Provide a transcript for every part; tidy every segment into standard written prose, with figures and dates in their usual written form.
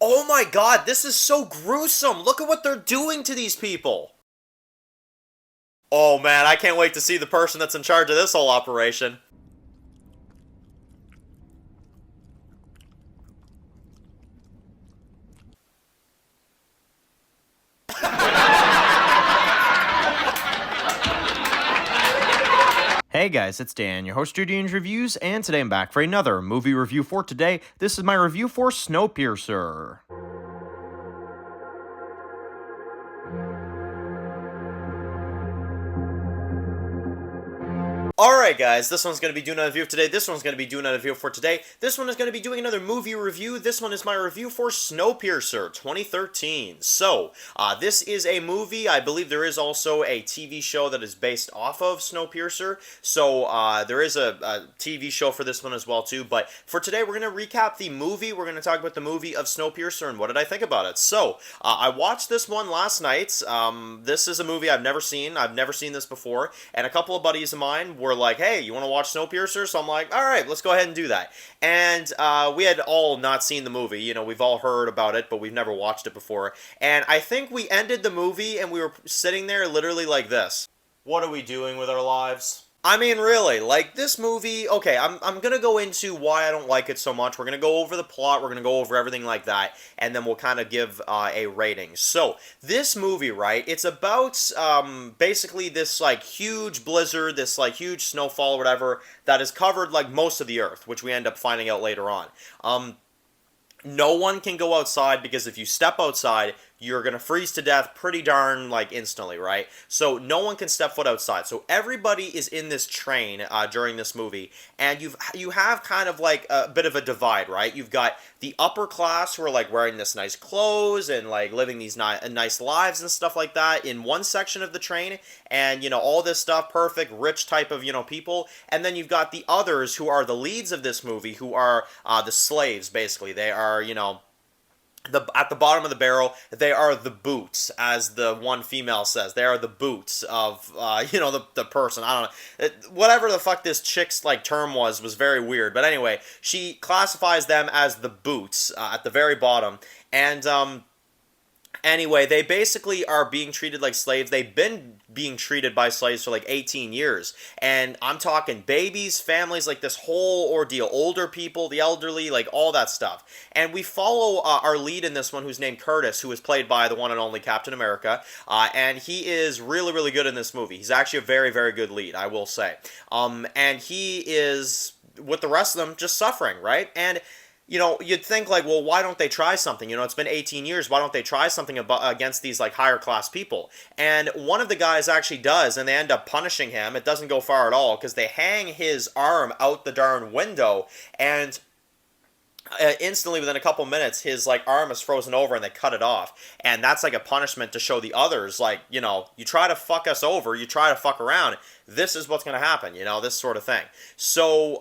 Oh my god, this is so gruesome! Look at what they're doing to these people! Oh man, I can't wait to see the person that's in charge of this whole operation. Hey guys, it's Dan, your host of Dan's Reviews, and today I'm back for another movie review for today. This is my review for Snowpiercer. Alright guys, this one's going to be doing another review today, this one's going to be doing another review for today, this one is going to be doing another movie review, this one is my review for Snowpiercer 2013. So, this is a movie, I believe there is also a TV show that is based off of Snowpiercer, so there is a TV show for this one as well too, but for today we're going to recap the movie, we're going to talk about the movie of Snowpiercer and what did I think about it. So, I watched this one last night, this is a movie I've never seen this before, and a couple of buddies of mine were like, hey, you want to watch Snowpiercer? So I'm like, all right, let's go ahead and do that. And we had all not seen the movie. You know, we've all heard about it, but we've never watched it before. And I think we ended the movie and we were sitting there literally like this. What are we doing with our lives? I mean, really, like, this movie, okay, I'm gonna go into why I don't like it so much. We're gonna go over the plot, we're gonna go over everything like that, and then we'll kind of give a rating. So, this movie, right, it's about, basically this, like, huge blizzard, this, like, huge snowfall or whatever, that has covered, like, most of the Earth, which we end up finding out later on. No one can go outside because if you step outside, you're going to freeze to death pretty darn like instantly, right? So no one can step foot outside. So everybody is in this train during this movie, and you have kind of like a bit of a divide, right? You've got the upper class who are like wearing this nice clothes and like living these nice lives and stuff like that in one section of the train, and you know all this stuff, perfect, rich type of people, and then you've got the others who are the leads of this movie, who are the slaves basically. They are at the bottom of the barrel, they are the boots, as the one female says. They are the boots of, the person. I don't know. Whatever the fuck this chick's, like, term was very weird. But anyway, she classifies them as the boots at the very bottom. And, anyway, they basically are being treated like slaves. They've been being treated by slaves for like 18 years. And I'm talking babies, families, like this whole ordeal. Older people, the elderly, like all that stuff. And we follow our lead in this one, who's named Curtis, who is played by the one and only Captain America. And he is really, really good in this movie. He's actually a very, very good lead, I will say. And he is, with the rest of them, just suffering, right? And you'd think like, well, why don't they try something? It's been 18 years. Why don't they try something against these like higher class people? And one of the guys actually does, and they end up punishing him. It doesn't go far at all because they hang his arm out the darn window, and instantly within a couple minutes his like arm is frozen over and they cut it off, and that's like a punishment to show the others, like, you try to fuck us over, you try to fuck around, this is what's going to happen, this sort of thing. So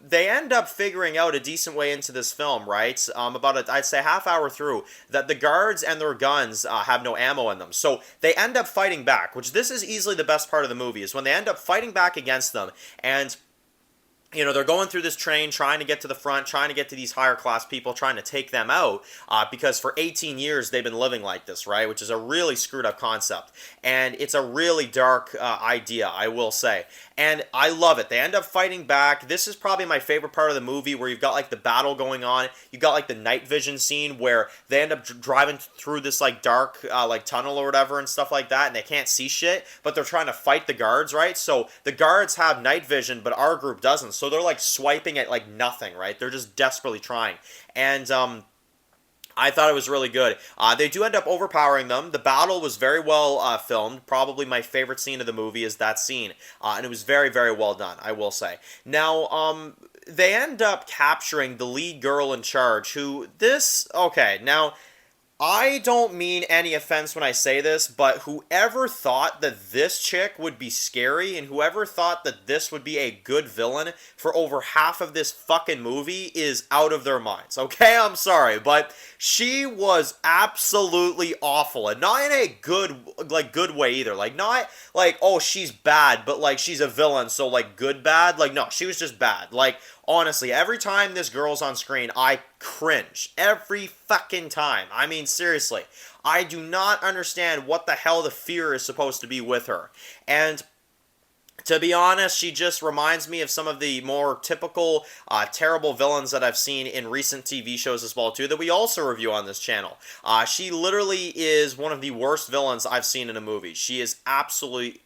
they end up figuring out a decent way into this film, right? About I'd say half hour through, that the guards and their guns have no ammo in them, so they end up fighting back, which this is easily the best part of the movie, is when they end up fighting back against them. And they're going through this train, trying to get to the front, trying to get to these higher class people, trying to take them out, because for 18 years they've been living like this, right? Which is a really screwed up concept. And it's a really dark idea, I will say. And I love it. They end up fighting back. This is probably my favorite part of the movie, where you've got like the battle going on. You've got like the night vision scene where they end up driving through this like dark like tunnel or whatever and stuff like that, and they can't see shit, but they're trying to fight the guards, right? So the guards have night vision, but our group doesn't. So they're like swiping at like nothing, right? They're just desperately trying. And I thought it was really good. They do end up overpowering them. The battle was very well filmed. Probably my favorite scene of the movie is that scene. And it was very, very well done, I will say. Now, they end up capturing the lead girl in charge, okay, now, I don't mean any offense when I say this, but whoever thought that this chick would be scary, and whoever thought that this would be a good villain for over half of this fucking movie is out of their minds, okay? I'm sorry, but she was absolutely awful, and not in a good way either. Like, not like, oh, she's bad, but like she's a villain, so like good bad. Like, no, she was just bad. Like, Honestly, every time this girl's on screen, I cringe. Every fucking time. I mean, seriously. I do not understand what the hell the fear is supposed to be with her. And to be honest, she just reminds me of some of the more typical, terrible villains that I've seen in recent TV shows as well, too, that we also review on this channel. She literally is one of the worst villains I've seen in a movie. She is absolutely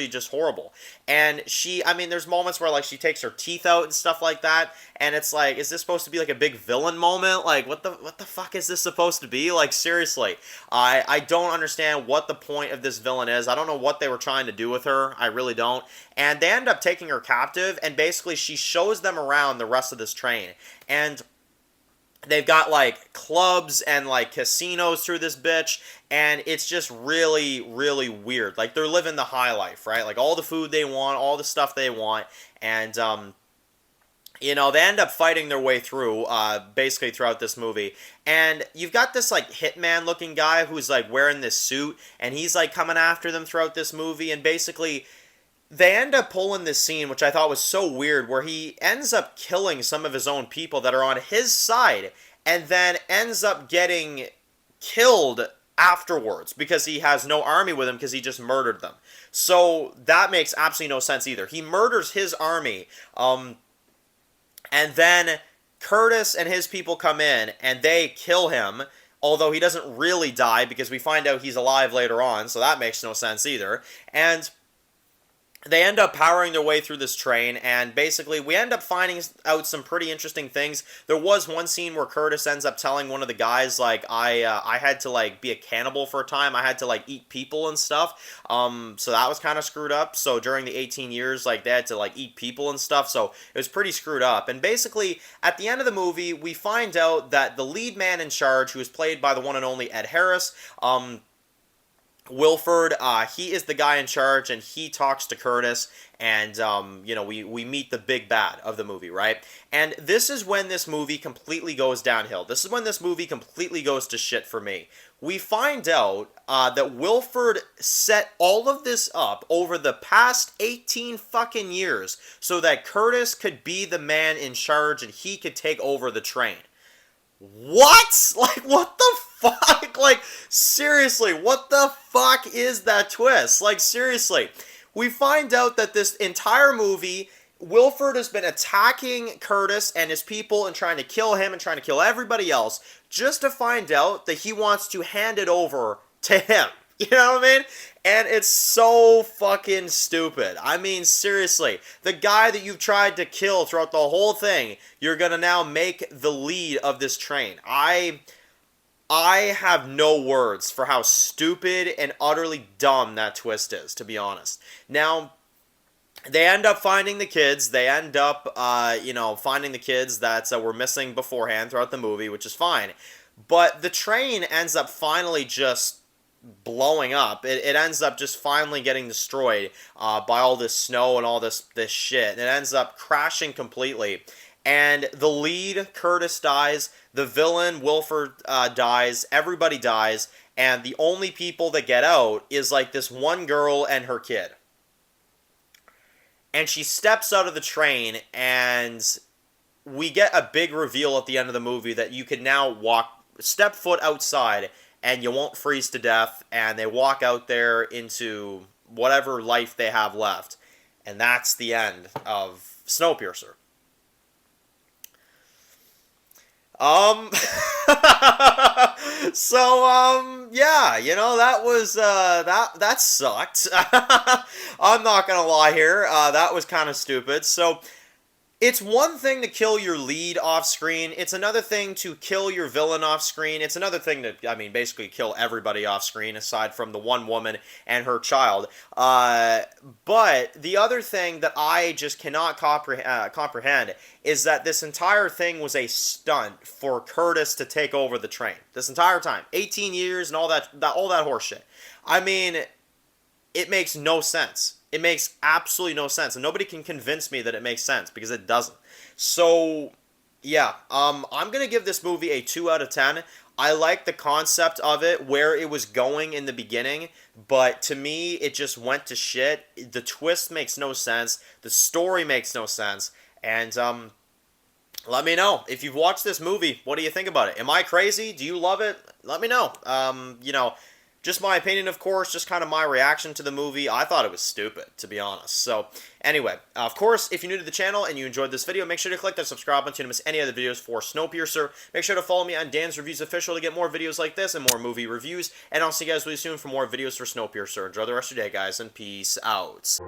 just horrible. And I mean, there's moments where, like, she takes her teeth out and stuff like that, and it's like, is this supposed to be, like, a big villain moment? Like, what the fuck is this supposed to be? Like, seriously. I don't understand what the point of this villain is. I don't know what they were trying to do with her. I really don't. And they end up taking her captive, and basically she shows them around the rest of this train. And they've got, like, clubs and, like, casinos through this bitch, and it's just really, really weird. Like, they're living the high life, right? Like, all the food they want, all the stuff they want, and, you know, they end up fighting their way through, basically throughout this movie. And you've got this, like, hitman-looking guy who's, like, wearing this suit, and he's, like, coming after them throughout this movie, and basically they end up pulling this scene, which I thought was so weird, where he ends up killing some of his own people that are on his side, and then ends up getting killed afterwards because he has no army with him because he just murdered them. So that makes absolutely no sense either. He murders his army, and then Curtis and his people come in, and they kill him, although he doesn't really die because we find out he's alive later on, so that makes no sense either. And they end up powering their way through this train, and basically we end up finding out some pretty interesting things. There was one scene where Curtis ends up telling one of the guys, like, I had to, like, be a cannibal for a time. I had to, like, eat people and stuff. So that was kind of screwed up. So during the 18 years, like, they had to, like, eat people and stuff. So it was pretty screwed up. And basically, at the end of the movie, we find out that the lead man in charge, who is played by the one and only Ed Harris, Wilford, he is the guy in charge, and he talks to Curtis, and, you know, we meet the big bad of the movie, right? And this is when this movie completely goes downhill. This is when this movie completely goes to shit for me. We find out that Wilford set all of this up over the past 18 fucking years so that Curtis could be the man in charge and he could take over the train. What? Like, what the fuck? Like, seriously, what the fuck is that twist? Like, seriously. We find out that this entire movie, Wilford has been attacking Curtis and his people and trying to kill him and trying to kill everybody else, just to find out that he wants to hand it over to him. You know what I mean? And it's so fucking stupid. I mean, seriously. The guy that you've tried to kill throughout the whole thing, you're gonna now make the lead of this train. I have no words for how stupid and utterly dumb that twist is, to be honest. Now, they end up finding the kids. They end up, you know, finding the kids that were missing beforehand throughout the movie, which is fine. But the train ends up finally just blowing up. It ends up just finally getting destroyed by all this snow and all this shit. And it ends up crashing completely. And the lead, Curtis, dies. The villain, Wilford, dies. Everybody dies. And the only people that get out is, like, this one girl and her kid. And she steps out of the train, and we get a big reveal at the end of the movie that you can now step foot outside and you won't freeze to death, and they walk out there into whatever life they have left. And that's the end of Snowpiercer. Yeah, you know, that was, that sucked. I'm not gonna lie here, that was kind of stupid. So, it's one thing to kill your lead off screen. It's another thing to kill your villain off screen. It's another thing to, I mean, basically kill everybody off screen aside from the one woman and her child. But the other thing that I just cannot comprehend is that this entire thing was a stunt for Curtis to take over the train. This entire time. 18 years and all that horse shit. I mean, it makes no sense. It makes absolutely no sense, and nobody can convince me that it makes sense, because it doesn't. So, yeah, I'm going to give this movie a 2 out of 10. I like the concept of it, where it was going in the beginning, but to me, it just went to shit. The twist makes no sense. The story makes no sense, and, Let me know. If you've watched this movie, what do you think about it? Am I crazy? Do you love it? Let me know. Just my opinion, of course, just kind of my reaction to the movie. I thought it was stupid, to be honest. So, anyway, of course, if you're new to the channel and you enjoyed this video, make sure to click that subscribe button to miss any other videos for Snowpiercer. Make sure to follow me on Dan's Reviews Official to get more videos like this and more movie reviews. And I'll see you guys really soon for more videos for Snowpiercer. Enjoy the rest of your day, guys, and peace out.